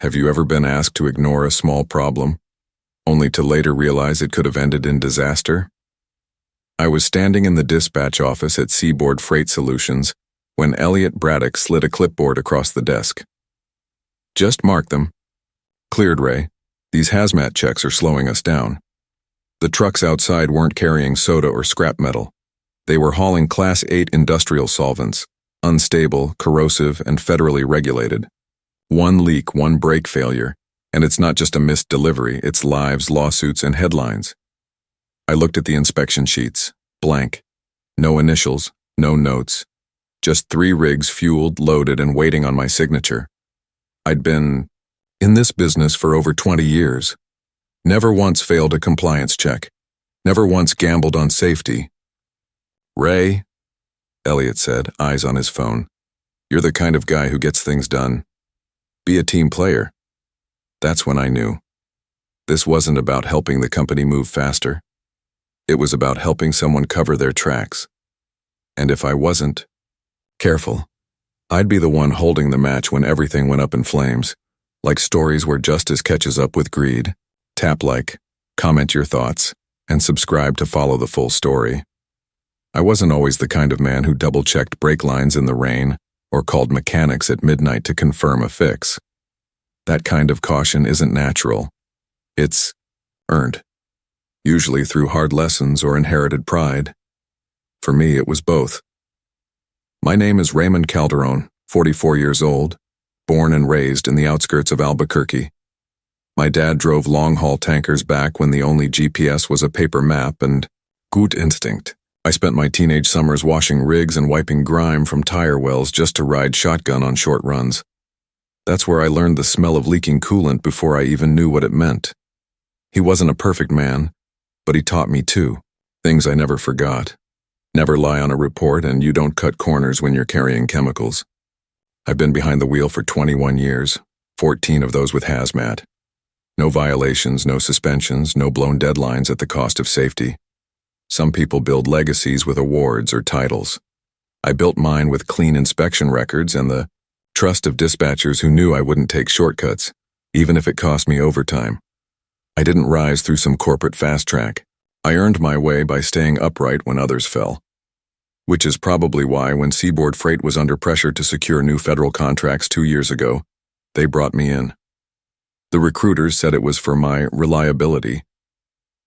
Have you ever been asked to ignore a small problem, only to later realize it could have ended in disaster? I was standing in the dispatch office at Seaboard Freight Solutions when Elliot Braddock slid a clipboard across the desk. Just mark them. Cleared, Ray. These hazmat checks are slowing us down. The trucks outside weren't carrying soda or scrap metal. They were hauling Class 8 industrial solvents, unstable, corrosive, and federally regulated. One leak, one brake failure, and it's not just a missed delivery, it's lives, lawsuits, and headlines. I looked at the inspection sheets, blank. No initials, no notes. Just 3 rigs fueled, loaded, and waiting on my signature. I'd been in this business for over 20 years. Never once failed a compliance check. Never once gambled on safety. Ray, Elliot said, eyes on his phone. You're the kind of guy who gets things done. Be a team player. That's when I knew. This wasn't about helping the company move faster. It was about helping someone cover their tracks. And if I wasn't careful, I'd be the one holding the match when everything went up in flames, like stories where justice catches up with greed. Tap like, comment your thoughts, and subscribe to follow the full story. I wasn't always the kind of man who double-checked brake lines in the rain or called mechanics at midnight to confirm a fix. That kind of caution isn't natural. It's earned, usually through hard lessons or inherited pride. For me, it was both. My name is Raymond Calderon, 44 years old, born and raised in the outskirts of Albuquerque. My dad drove long-haul tankers back when the only GPS was a paper map and gut instinct. I spent my teenage summers washing rigs and wiping grime from tire wells just to ride shotgun on short runs. That's where I learned the smell of leaking coolant before I even knew what it meant. He wasn't a perfect man, but he taught me too, things I never forgot. Never lie on a report, and you don't cut corners when you're carrying chemicals. I've been behind the wheel for 21 years, 14 of those with Hazmat. No violations, no suspensions, no blown deadlines at the cost of safety. Some people build legacies with awards or titles. I built mine with clean inspection records and the trust of dispatchers who knew I wouldn't take shortcuts, even if it cost me overtime. I didn't rise through some corporate fast track. I earned my way by staying upright when others fell. Which is probably why when Seaboard Freight was under pressure to secure new federal contracts 2 years ago, they brought me in. The recruiters said it was for my reliability,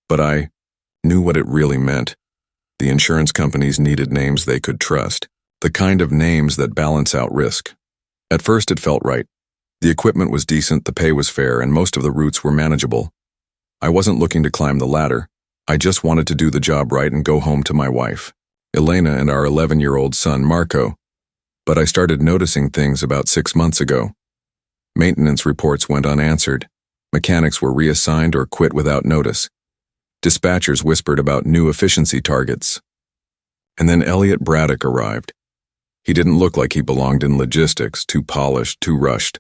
but I knew what it really meant. The insurance companies needed names they could trust, the kind of names that balance out risk. At first it felt right. The equipment was decent, the pay was fair, and most of the routes were manageable. I wasn't looking to climb the ladder. I just wanted to do the job right and go home to my wife, Elena, and our 11-year-old son, Marco. But I started noticing things about 6 months ago. Maintenance reports went unanswered. Mechanics were reassigned or quit without notice. Dispatchers whispered about new efficiency targets. And then Elliot Braddock arrived. He didn't look like he belonged in logistics, too polished, too rushed.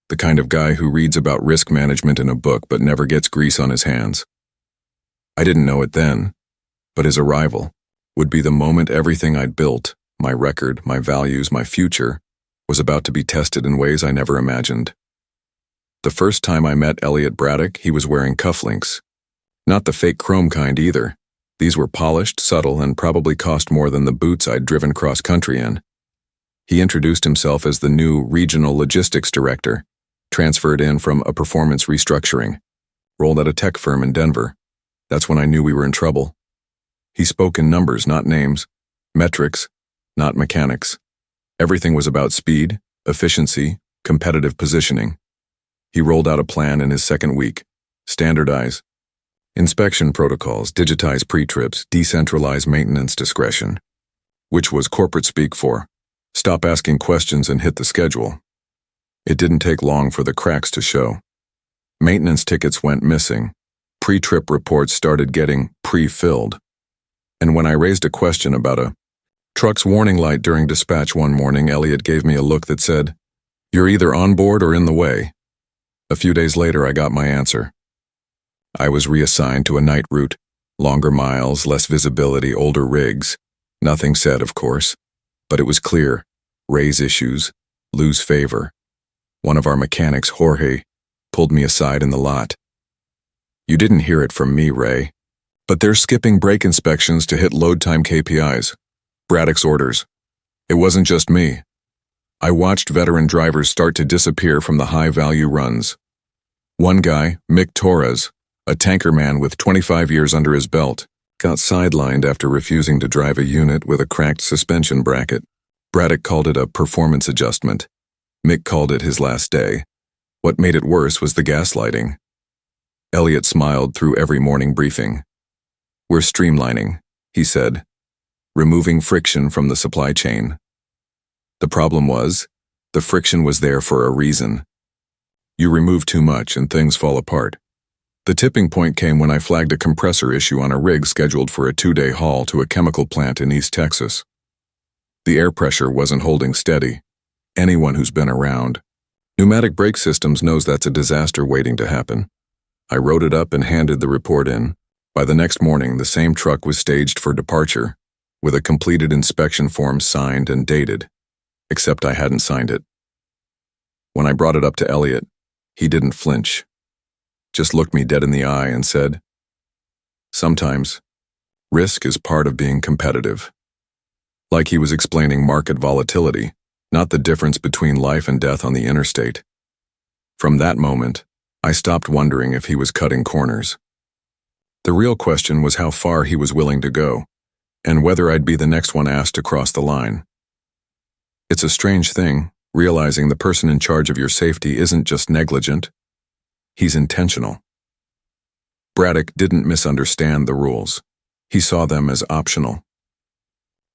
The kind of guy who reads about risk management in a book but never gets grease on his hands. I didn't know it then, but his arrival would be the moment everything I'd built, my record, my values, my future, was about to be tested in ways I never imagined. The first time I met Elliot Braddock, he was wearing cufflinks. Not the fake chrome kind either. These were polished, subtle, and probably cost more than the boots I'd driven cross-country in. He introduced himself as the new regional logistics director, transferred in from a performance restructuring, rolled at a tech firm in Denver. That's when I knew we were in trouble. He spoke in numbers, not names, metrics, not mechanics. Everything was about speed, efficiency, competitive positioning. He rolled out a plan in his second week. Standardize inspection protocols, digitize pre-trips, decentralize maintenance discretion, which was corporate speak for stop asking questions and hit the schedule. It didn't take long for the cracks to show. Maintenance tickets went missing. Pre-trip reports started getting pre-filled. And when I raised a question about a truck's warning light during dispatch one morning, Elliot gave me a look that said, "You're either on board or in the way." A few days later, I got my answer. I was reassigned to a night route, longer miles, less visibility, older rigs. Nothing said, of course, but it was clear. Raise issues, lose favor. One of our mechanics, Jorge, pulled me aside in the lot. "You didn't hear it from me, Ray. But they're skipping brake inspections to hit load time KPIs. Braddock's orders. It wasn't just me. I watched veteran drivers start to disappear from the high-value runs. One guy, Mick Torres, a tanker man with 25 years under his belt, got sidelined after refusing to drive a unit with a cracked suspension bracket. Braddock called it a performance adjustment. Mick called it his last day. What made it worse was the gaslighting. Elliot smiled through every morning briefing. "We're streamlining," he said, "removing friction from the supply chain." The problem was, the friction was there for a reason. You remove too much and things fall apart. The tipping point came when I flagged a compressor issue on a rig scheduled for a 2-day haul to a chemical plant in East Texas. The air pressure wasn't holding steady. Anyone who's been around pneumatic brake systems knows that's a disaster waiting to happen. I wrote it up and handed the report in. By the next morning, the same truck was staged for departure, with a completed inspection form signed and dated, except I hadn't signed it. When I brought it up to Elliot, he didn't flinch, just looked me dead in the eye and said, "Sometimes, risk is part of being competitive." Like he was explaining market volatility, not the difference between life and death on the interstate. From that moment, I stopped wondering if he was cutting corners. The real question was how far he was willing to go, and whether I'd be the next one asked to cross the line. It's a strange thing, realizing the person in charge of your safety isn't just negligent, he's intentional. Braddock didn't misunderstand the rules. He saw them as optional.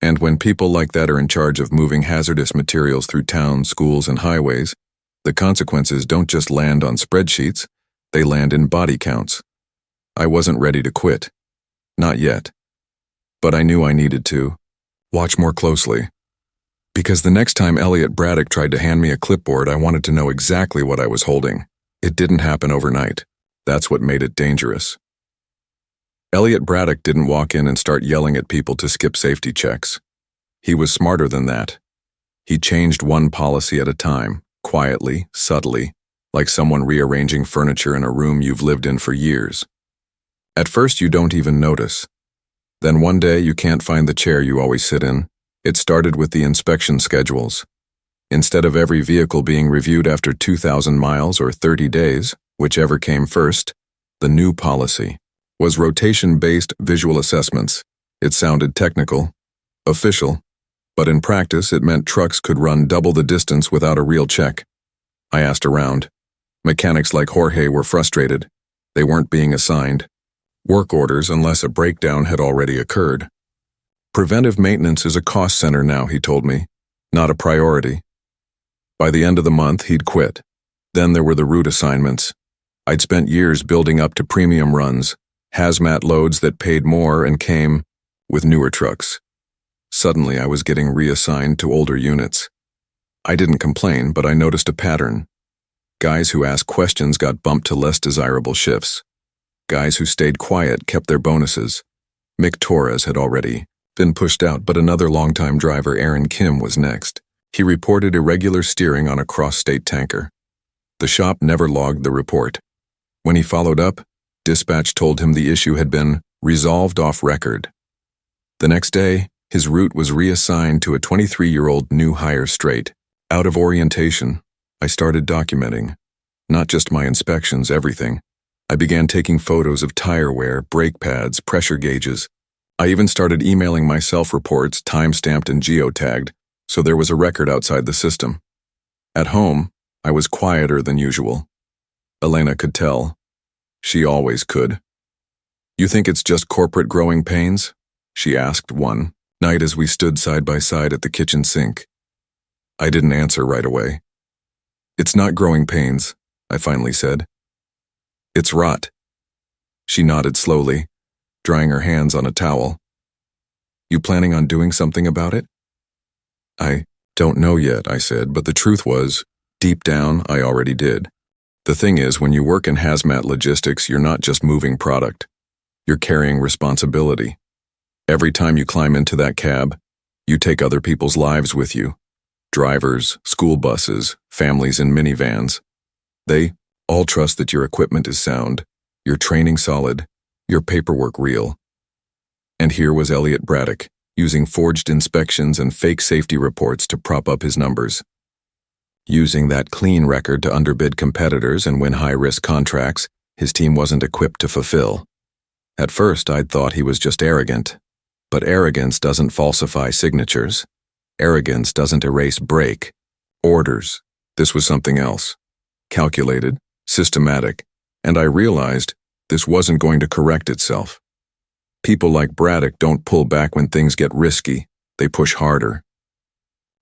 And when people like that are in charge of moving hazardous materials through towns, schools, and highways, the consequences don't just land on spreadsheets, they land in body counts. I wasn't ready to quit. Not yet. But I knew I needed to watch more closely. Because the next time Elliot Braddock tried to hand me a clipboard, I wanted to know exactly what I was holding. It didn't happen overnight. That's what made it dangerous. Elliot Braddock didn't walk in and start yelling at people to skip safety checks. He was smarter than that. He changed one policy at a time, quietly, subtly, like someone rearranging furniture in a room you've lived in for years. At first you don't even notice. Then one day you can't find the chair you always sit in. It started with the inspection schedules. Instead of every vehicle being reviewed after 2,000 miles or 30 days, whichever came first, the new policy was rotation-based visual assessments. It sounded technical, official, but in practice it meant trucks could run double the distance without a real check. I asked around. Mechanics like Jorge were frustrated. They weren't being assigned work orders unless a breakdown had already occurred. Preventive maintenance is a cost center now, he told me, not a priority. By the end of the month, he'd quit. Then there were the route assignments. I'd spent years building up to premium runs, hazmat loads that paid more and came with newer trucks. Suddenly, I was getting reassigned to older units. I didn't complain, but I noticed a pattern. Guys who asked questions got bumped to less desirable shifts. Guys who stayed quiet kept their bonuses. Mick Torres had already been pushed out, but another longtime driver, Aaron Kim, was next. He reported irregular steering on a cross-state tanker. The shop never logged the report. When he followed up, dispatch told him the issue had been resolved off record. The next day, his route was reassigned to a 23-year-old new hire straight. Out of orientation, I started documenting. Not just my inspections, everything. I began taking photos of tire wear, brake pads, pressure gauges. I even started emailing myself reports, time-stamped and geotagged, so there was a record outside the system. At home, I was quieter than usual. Elena could tell. She always could. "You think it's just corporate growing pains?" she asked one night as we stood side by side at the kitchen sink. I didn't answer right away. "It's not growing pains," I finally said. "It's rot." She nodded slowly, drying her hands on a towel. "You planning on doing something about it?" "I don't know yet," I said, but the truth was, deep down, I already did. The thing is, when you work in hazmat logistics, you're not just moving product. You're carrying responsibility. Every time you climb into that cab, you take other people's lives with you. Drivers, school buses, families in minivans. They All trust that your equipment is sound, your training solid, your paperwork real. And here was Elliot Braddock, using forged inspections and fake safety reports to prop up his numbers. Using that clean record to underbid competitors and win high-risk contracts his team wasn't equipped to fulfill. At first, I'd thought he was just arrogant. But arrogance doesn't falsify signatures. Arrogance doesn't erase break orders. This was something else. Calculated, systematic, and I realized this wasn't going to correct itself. People like Braddock don't pull back when things get risky, they push harder.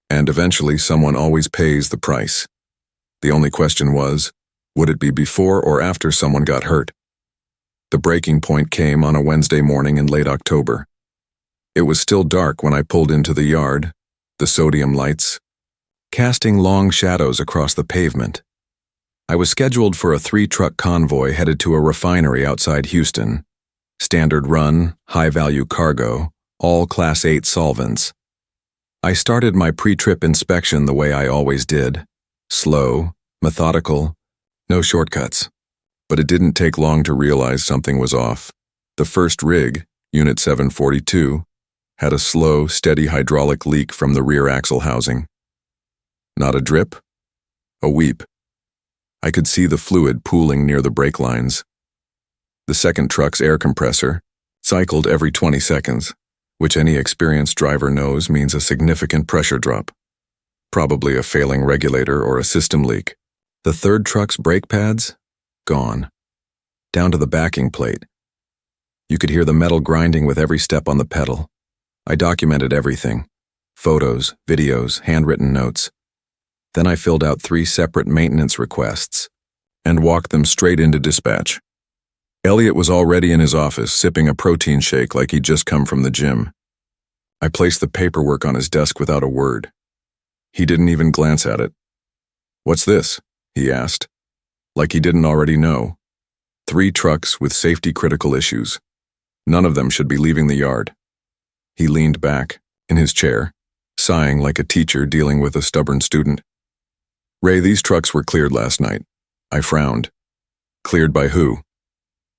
And eventually someone always pays the price. The only question was, would it be before or after someone got hurt? The breaking point came on a Wednesday morning in late October. It was still dark when I pulled into the yard, the sodium lights, casting long shadows across the pavement. I was scheduled for a 3-truck convoy headed to a refinery outside Houston. Standard run, high-value cargo, all Class 8 solvents. I started my pre-trip inspection the way I always did. Slow, methodical, no shortcuts. But it didn't take long to realize something was off. The first rig, Unit 742, had a slow, steady hydraulic leak from the rear axle housing. Not a drip, a weep. I could see the fluid pooling near the brake lines. The second truck's air compressor cycled every 20 seconds, which any experienced driver knows means a significant pressure drop. Probably a failing regulator or a system leak. The third truck's brake pads? Gone. Down to the backing plate. You could hear the metal grinding with every step on the pedal. I documented everything. Photos, videos, handwritten notes. Then I filled out 3 separate maintenance requests and walked them straight into dispatch. Elliot was already in his office, sipping a protein shake like he'd just come from the gym. I placed the paperwork on his desk without a word. He didn't even glance at it. "What's this?" he asked, like he didn't already know. 3 trucks with safety-critical issues. None of them should be leaving the yard. He leaned back, in his chair, sighing like a teacher dealing with a stubborn student. "Ray, these trucks were cleared last night." I frowned. "Cleared by who?"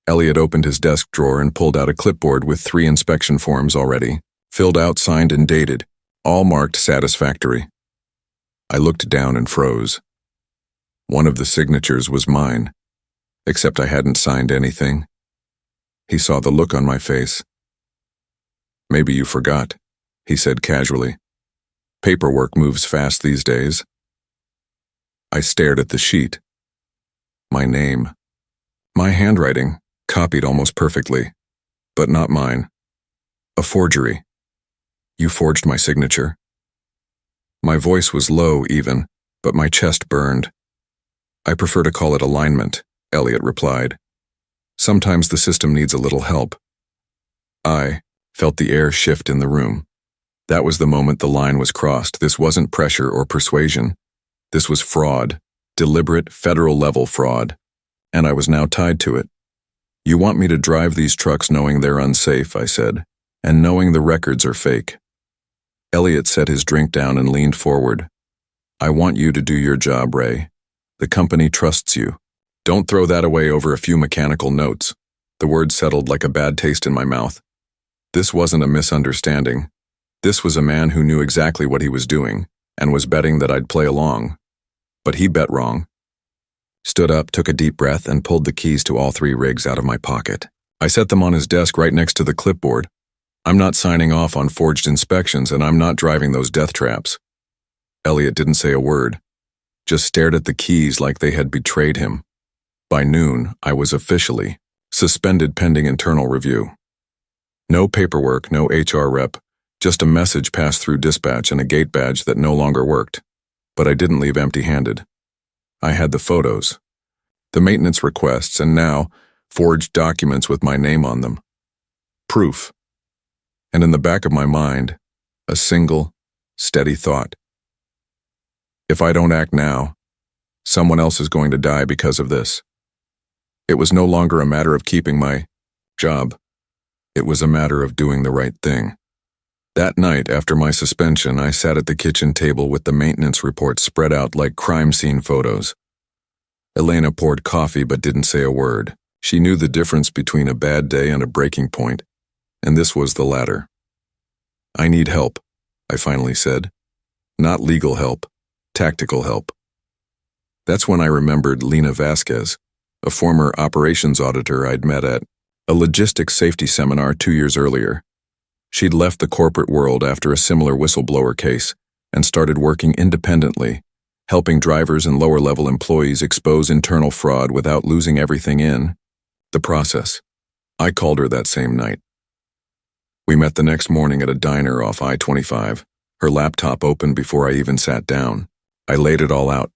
Elliot opened his desk drawer and pulled out a clipboard with 3 inspection forms already, filled out, signed, and dated, all marked satisfactory. I looked down and froze. One of the signatures was mine, except I hadn't signed anything. He saw the look on my face. "Maybe you forgot," he said casually. "Paperwork moves fast these days." I stared at the sheet. My name. My handwriting, copied almost perfectly, but not mine. A forgery. "You forged my signature." My voice was low even, but my chest burned. "I prefer to call it alignment," Elliot replied. "Sometimes the system needs a little help." I felt the air shift in the room. That was the moment the line was crossed. This wasn't pressure or persuasion. This was fraud, deliberate federal-level fraud, and I was now tied to it. "You want me to drive these trucks knowing they're unsafe," I said, "and knowing the records are fake." Elliot set his drink down and leaned forward. "I want you to do your job, Ray. The company trusts you. Don't throw that away over a few mechanical notes." The words settled like a bad taste in my mouth. This wasn't a misunderstanding. This was a man who knew exactly what he was doing and was betting that I'd play along. But he bet wrong. Stood up, took a deep breath, and pulled the keys to all 3 rigs out of my pocket. I set them on his desk right next to the clipboard. "I'm not signing off on forged inspections, and I'm not driving those death traps." Elliot didn't say a word, just stared at the keys like they had betrayed him. By noon, I was officially suspended pending internal review. No paperwork, no HR rep, just a message passed through dispatch and a gate badge that no longer worked. But I didn't leave empty-handed. I had the photos, the maintenance requests, and now forged documents with my name on them. Proof. And in the back of my mind, a single, steady thought. If I don't act now, someone else is going to die because of this. It was no longer a matter of keeping my job. It was a matter of doing the right thing. That night, after my suspension, I sat at the kitchen table with the maintenance reports spread out like crime scene photos. Elena poured coffee but didn't say a word. She knew the difference between a bad day and a breaking point, and this was the latter. "I need help," I finally said. "Not legal help, tactical help." That's when I remembered Lena Vasquez, a former operations auditor I'd met at a logistics safety seminar 2 years earlier. She'd left the corporate world after a similar whistleblower case and started working independently, helping drivers and lower-level employees expose internal fraud without losing everything in the process. I called her that same night. We met the next morning at a diner off I-25, her laptop open before I even sat down. I laid it all out.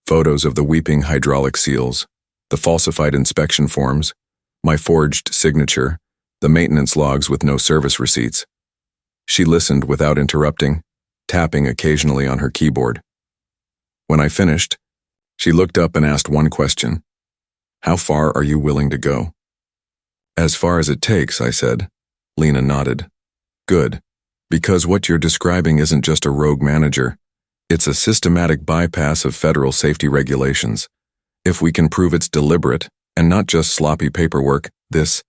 Photos of the weeping hydraulic seals, the falsified inspection forms, my forged signature, the maintenance logs with no service receipts. She listened without interrupting, tapping occasionally on her keyboard. When I finished, she looked up and asked one question. "How far are you willing to go?" "As far as it takes," I said. Lena nodded. "Good, because what you're describing isn't just a rogue manager. It's a systematic bypass of federal safety regulations. If we can prove it's deliberate and not just sloppy paperwork, this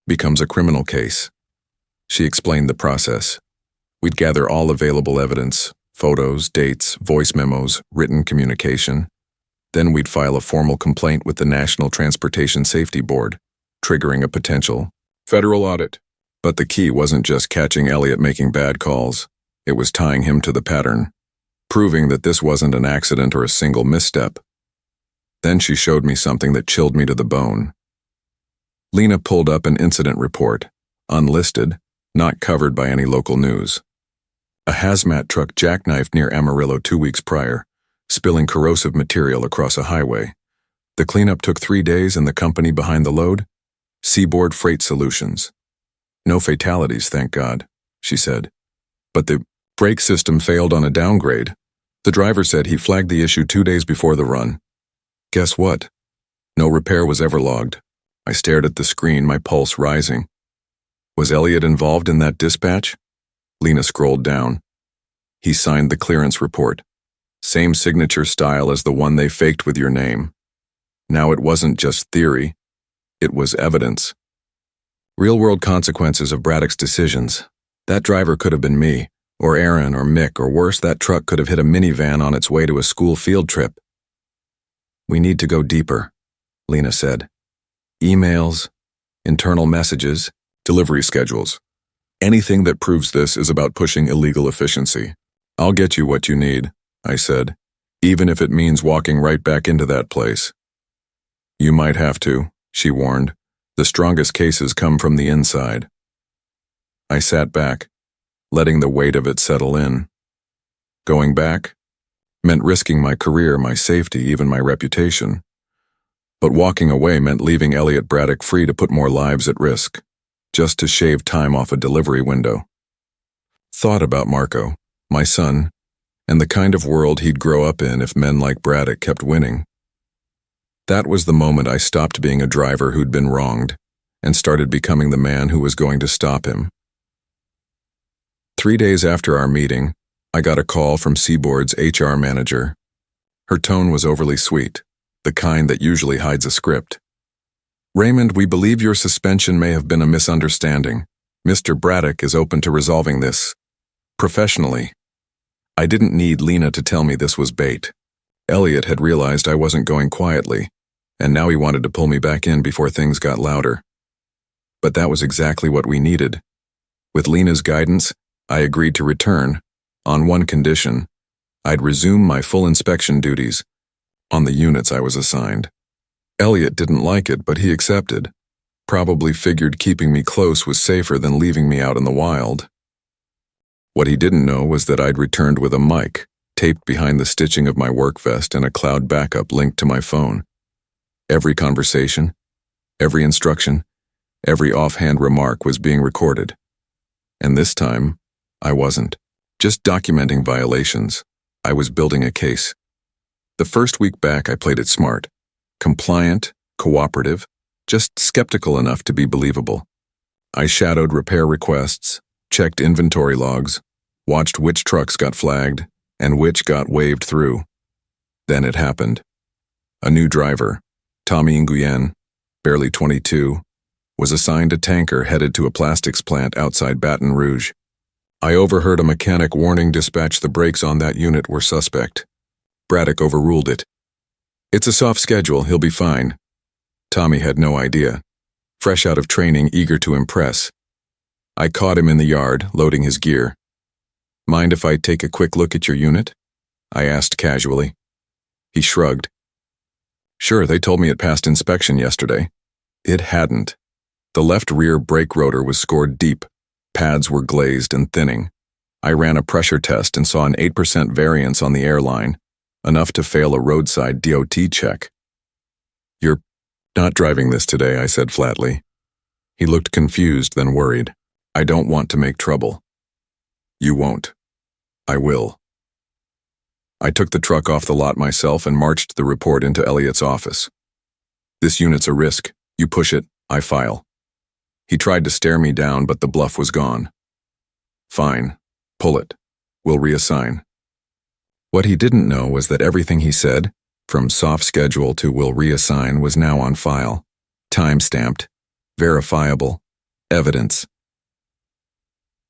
becomes a criminal case." She explained the process. We'd gather all available evidence, photos, dates, voice memos, written communication. Then we'd file a formal complaint with the National Transportation Safety Board, triggering a potential federal audit. But the key wasn't just catching Elliot making bad calls. It was tying him to the pattern, proving that this wasn't an accident or a single misstep. Then she showed me something that chilled me to the bone. Lena pulled up an incident report, unlisted, not covered by any local news. A hazmat truck jackknifed near Amarillo 2 weeks prior, spilling corrosive material across a highway. The cleanup took 3 days, and the company behind the load? Seaboard Freight Solutions. "No fatalities, thank God," she said. "But the brake system failed on a downgrade. The driver said he flagged the issue 2 days before the run. Guess what? No repair was ever logged." I stared at the screen, my pulse rising. Was Elliot involved in that dispatch? Lena scrolled down. He signed the clearance report. Same signature style as the one they faked with your name. Now it wasn't just theory. It was evidence. Real-world consequences of Braddock's decisions. That driver could have been me, or Aaron, or Mick, or worse, that truck could have hit a minivan on its way to a school field trip. "We need to go deeper," Lena said. "Emails, internal messages, delivery schedules. Anything that proves this is about pushing illegal efficiency. I'll get you what you need," I said, "even if it means walking right back into that place." "You might have to," she warned. "The strongest cases come from the inside." I sat back, letting the weight of it settle in. Going back meant risking my career, my safety, even my reputation. But walking away meant leaving Elliot Braddock free to put more lives at risk, just to shave time off a delivery window. Thought about Marco, my son, and the kind of world he'd grow up in if men like Braddock kept winning. That was the moment I stopped being a driver who'd been wronged and started becoming the man who was going to stop him. 3 days after our meeting, I got a call from Seaboard's HR manager. Her tone was overly sweet, the kind that usually hides a script. "Raymond, we believe your suspension may have been a misunderstanding. Mr. Braddock is open to resolving this professionally." I didn't need Lena to tell me this was bait. Elliot had realized I wasn't going quietly, and now he wanted to pull me back in before things got louder. But that was exactly what we needed. With Lena's guidance, I agreed to return, on one condition: I'd resume my full inspection duties on the units I was assigned. Elliot didn't like it, but he accepted. Probably figured keeping me close was safer than leaving me out in the wild. What he didn't know was that I'd returned with a mic, taped behind the stitching of my work vest, and a cloud backup linked to my phone. Every conversation, every instruction, every offhand remark was being recorded. And this time, I wasn't just documenting violations. I was building a case. The first week back, I played it smart. Compliant, cooperative, just skeptical enough to be believable. I shadowed repair requests, checked inventory logs, watched which trucks got flagged and which got waved through. Then it happened. A new driver, Tommy Nguyen, barely 22, was assigned a tanker headed to a plastics plant outside Baton Rouge. I overheard a mechanic warning dispatch the brakes on that unit were suspect. Braddock overruled it. "It's a soft schedule, he'll be fine." Tommy had no idea. Fresh out of training, eager to impress. I caught him in the yard, loading his gear. "Mind if I take a quick look at your unit?" I asked casually. He shrugged. "Sure, they told me it passed inspection yesterday." It hadn't. The left rear brake rotor was scored deep. Pads were glazed and thinning. I ran a pressure test and saw an 8% variance on the airline, enough to fail a roadside DOT check. "You're not driving this today," I said flatly. He looked confused, then worried. "I don't want to make trouble." "You won't." "I will." I took the truck off the lot myself and marched the report into Elliot's office. "This unit's a risk. You push it, I file." He tried to stare me down, but the bluff was gone. "Fine. Pull it. We'll reassign." What he didn't know was that everything he said, from soft schedule to "will reassign," was now on file. Time-stamped. Verifiable. Evidence.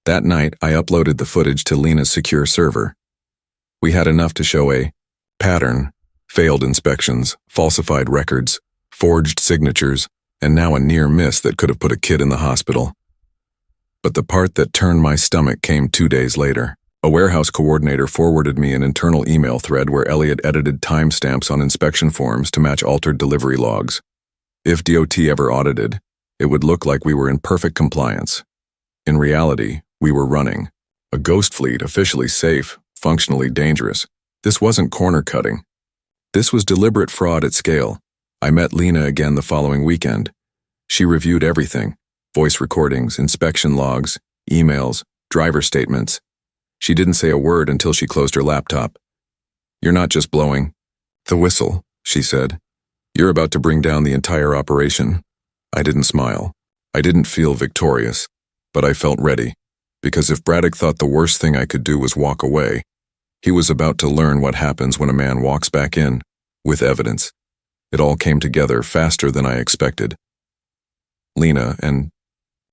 That night, I uploaded the footage to Lena's secure server. We had enough to show a pattern, failed inspections, falsified records, forged signatures, and now a near miss that could have put a kid in the hospital. But the part that turned my stomach came 2 days later. A warehouse coordinator forwarded me an internal email thread where Elliot edited timestamps on inspection forms to match altered delivery logs. If DOT ever audited, it would look like we were in perfect compliance. In reality, we were running a ghost fleet, officially safe, functionally dangerous. This wasn't corner cutting. This was deliberate fraud at scale. I met Lena again the following weekend. She reviewed everything: voice recordings, inspection logs, emails, driver statements. She didn't say a word until she closed her laptop. "You're not just blowing the whistle," she said. "You're about to bring down the entire operation." I didn't smile. I didn't feel victorious, but I felt ready, because if Braddock thought the worst thing I could do was walk away, he was about to learn what happens when a man walks back in, with evidence. It all came together faster than I expected. Lena and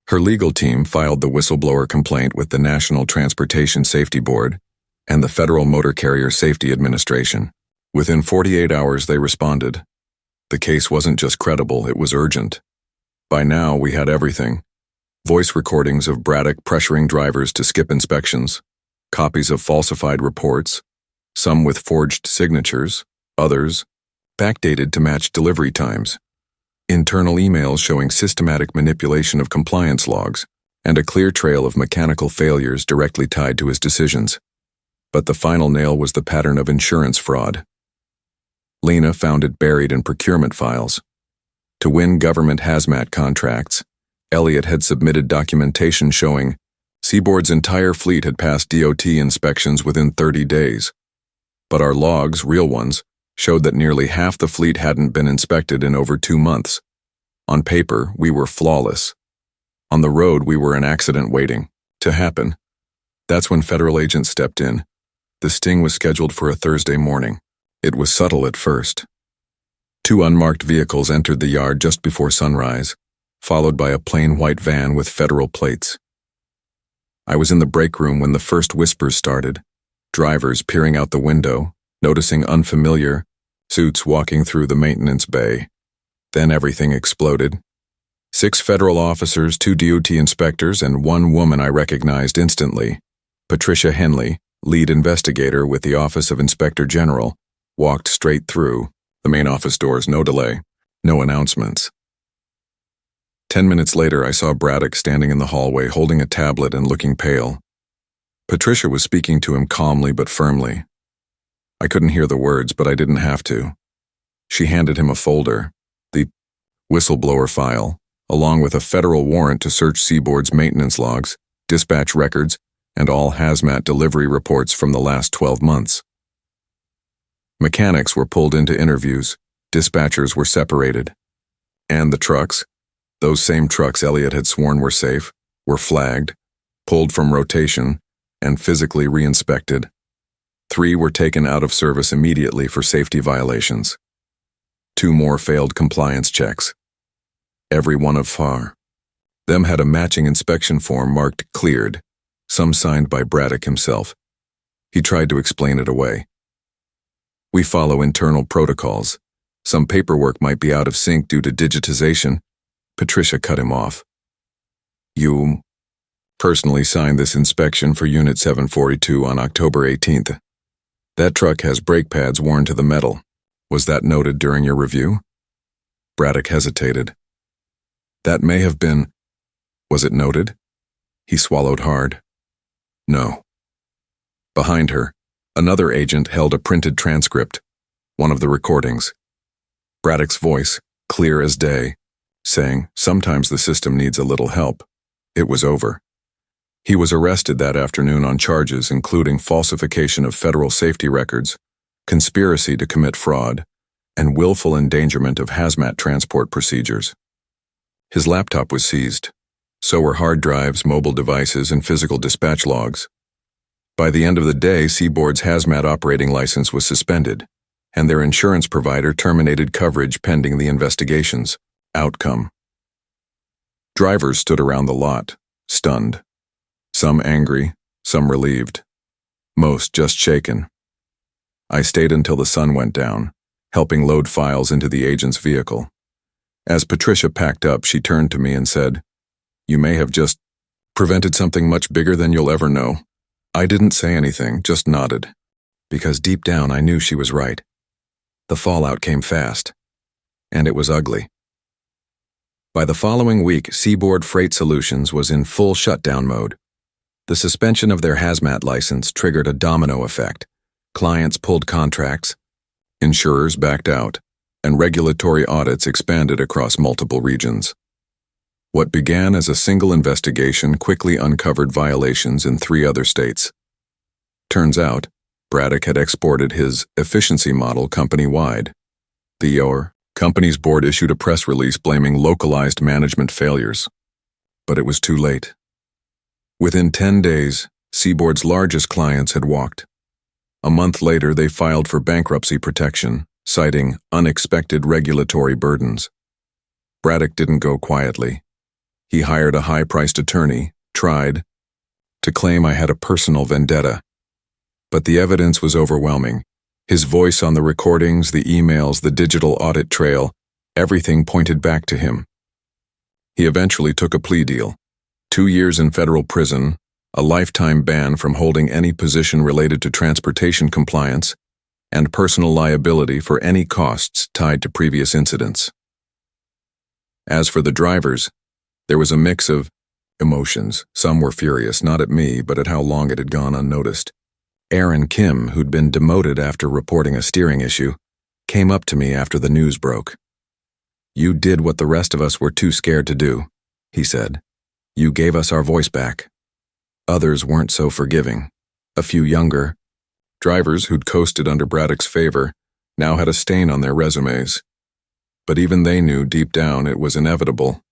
her legal team filed the whistleblower complaint with the National Transportation Safety Board and the Federal Motor Carrier Safety Administration. Within 48 hours, they responded. The case wasn't just credible, it was urgent. By now, we had everything. Voice recordings of Braddock pressuring drivers to skip inspections, copies of falsified reports, some with forged signatures, others backdated to match delivery times, internal emails showing systematic manipulation of compliance logs, and a clear trail of mechanical failures directly tied to his decisions. But the final nail was the pattern of insurance fraud. Lena found it buried in procurement files. To win government hazmat contracts, Elliot had submitted documentation showing Seaboard's entire fleet had passed DOT inspections within 30 days. But our logs, real ones, showed that nearly half the fleet hadn't been inspected in over 2 months. On paper, we were flawless. On the road, we were an accident waiting to happen. That's when federal agents stepped in. The sting was scheduled for a Thursday morning. It was subtle at first. 2 unmarked vehicles entered the yard just before sunrise, followed by a plain white van with federal plates. I was in the break room when the first whispers started, drivers peering out the window, noticing unfamiliar suits walking through the maintenance bay. Then everything exploded. 6 federal officers, 2 DOT inspectors, and 1 woman I recognized instantly. Patricia Henley, lead investigator with the Office of Inspector General, walked straight through. The main office doors, no delay, no announcements. 10 minutes later, I saw Braddock standing in the hallway holding a tablet and looking pale. Patricia was speaking to him calmly but firmly. I couldn't hear the words, but I didn't have to. She handed him a folder, the whistleblower file, along with a federal warrant to search Seaboard's maintenance logs, dispatch records, and all hazmat delivery reports from the last 12 months. Mechanics were pulled into interviews, dispatchers were separated. And the trucks, those same trucks Elliot had sworn were safe, were flagged, pulled from rotation, and physically re-inspected. 3 were taken out of service immediately for safety violations. 2 more failed compliance checks. Every one of far. Them had a matching inspection form marked cleared, some signed by Braddock himself. He tried to explain it away. We follow internal protocols. Some paperwork might be out of sync due to digitization. Patricia cut him off. You personally signed this inspection for Unit 742 on October 18th. That truck has brake pads worn to the metal. Was that noted during your review? Braddock hesitated. That may have been. Was it noted? He swallowed hard. No. Behind her, another agent held a printed transcript, one of the recordings. Braddock's voice, clear as day, saying, sometimes the system needs a little help. It was over. He was arrested that afternoon on charges including falsification of federal safety records, conspiracy to commit fraud, and willful endangerment of hazmat transport procedures. His laptop was seized. So were hard drives, mobile devices, and physical dispatch logs. By the end of the day, Seaboard's hazmat operating license was suspended, and their insurance provider terminated coverage pending the investigations. Outcome. Drivers stood around the lot, stunned. Some angry, some relieved. Most just shaken. I stayed until the sun went down, helping load files into the agent's vehicle. As Patricia packed up, she turned to me and said, "You may have just prevented something much bigger than you'll ever know." I didn't say anything, just nodded, because deep down I knew she was right. The fallout came fast, and it was ugly. By the following week, Seaboard Freight Solutions was in full shutdown mode. The suspension of their hazmat license triggered a domino effect. Clients pulled contracts, insurers backed out, and regulatory audits expanded across multiple regions. What began as a single investigation quickly uncovered violations in 3 other states. Turns out, Braddock had exported his efficiency model company-wide. The company's board issued a press release blaming localized management failures. But it was too late. Within 10 days, Seaboard's largest clients had walked. A month later, they filed for bankruptcy protection, citing unexpected regulatory burdens. Braddock didn't go quietly. He hired a high-priced attorney, tried to claim I had a personal vendetta. But the evidence was overwhelming. His voice on the recordings, the emails, the digital audit trail, everything pointed back to him. He eventually took a plea deal. 2 years in federal prison, a lifetime ban from holding any position related to transportation compliance, and personal liability for any costs tied to previous incidents. As for the drivers, there was a mix of emotions. Some were furious, not at me, but at how long it had gone unnoticed. Aaron Kim, who'd been demoted after reporting a steering issue, came up to me after the news broke. "You did what the rest of us were too scared to do," he said. "You gave us our voice back." Others weren't so forgiving. A few younger drivers who'd coasted under Braddock's favor now had a stain on their resumes. But even they knew deep down it was inevitable.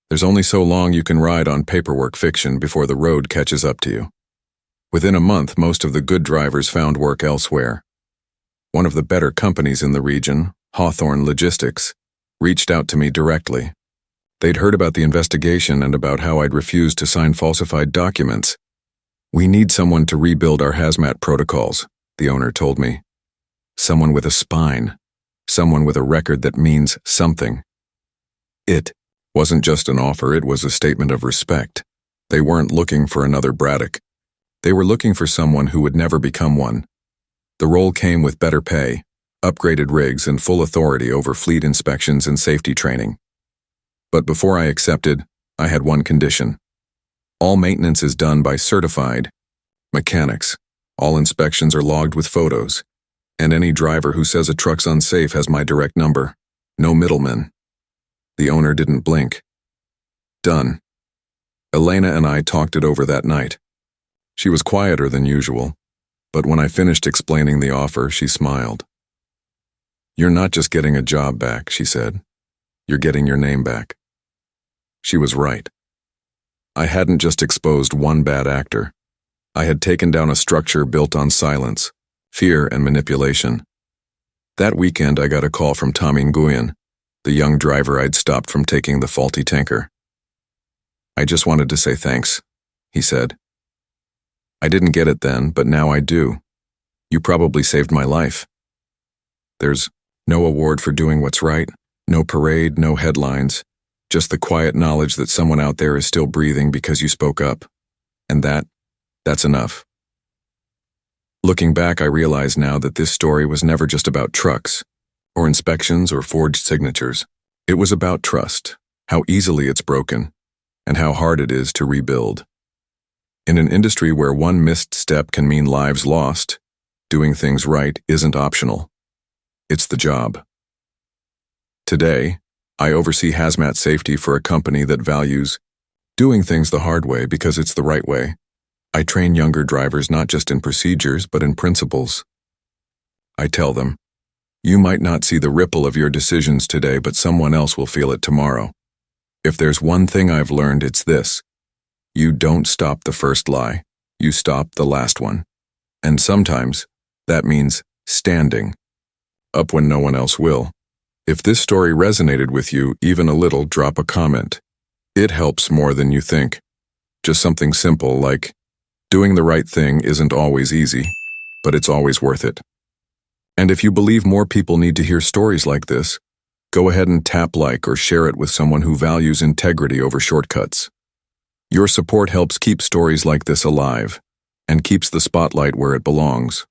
There's only so long you can ride on paperwork fiction before the road catches up to you. Within a month, most of the good drivers found work elsewhere. One of the better companies in the region, Hawthorne Logistics, reached out to me directly. They'd heard about the investigation and about how I'd refused to sign falsified documents. "We need someone to rebuild our hazmat protocols," the owner told me. "Someone with a spine. Someone with a record that means something." It wasn't just an offer, it was a statement of respect. They weren't looking for another Braddock. They were looking for someone who would never become one. The role came with better pay, upgraded rigs, and full authority over fleet inspections and safety training. But before I accepted, I had one condition. All maintenance is done by certified mechanics. All inspections are logged with photos. And any driver who says a truck's unsafe has my direct number. No middlemen. The owner didn't blink. Done. Elena and I talked it over that night. She was quieter than usual, but when I finished explaining the offer, she smiled. "You're not just getting a job back," she said. "You're getting your name back." She was right. I hadn't just exposed one bad actor. I had taken down a structure built on silence, fear, and manipulation. That weekend, I got a call from Tommy Nguyen, the young driver I'd stopped from taking the faulty tanker. "I just wanted to say thanks," he said. "I didn't get it then, but now I do. You probably saved my life." There's no award for doing what's right, no parade, no headlines, just the quiet knowledge that someone out there is still breathing because you spoke up. And that's enough. Looking back, I realize now that this story was never just about trucks, or inspections, or forged signatures. It was about trust, how easily it's broken, and how hard it is to rebuild. In an industry where one missed step can mean lives lost, doing things right isn't optional. It's the job. Today, I oversee hazmat safety for a company that values doing things the hard way because it's the right way. I train younger drivers not just in procedures, but in principles. I tell them, you might not see the ripple of your decisions today, but someone else will feel it tomorrow. If there's one thing I've learned, it's this. You don't stop the first lie. You stop the last one. And sometimes, that means standing up when no one else will. If this story resonated with you even a little, drop a comment. It helps more than you think. Just something simple like, doing the right thing isn't always easy, but it's always worth it. And if you believe more people need to hear stories like this, go ahead and tap like or share it with someone who values integrity over shortcuts. Your support helps keep stories like this alive and keeps the spotlight where it belongs.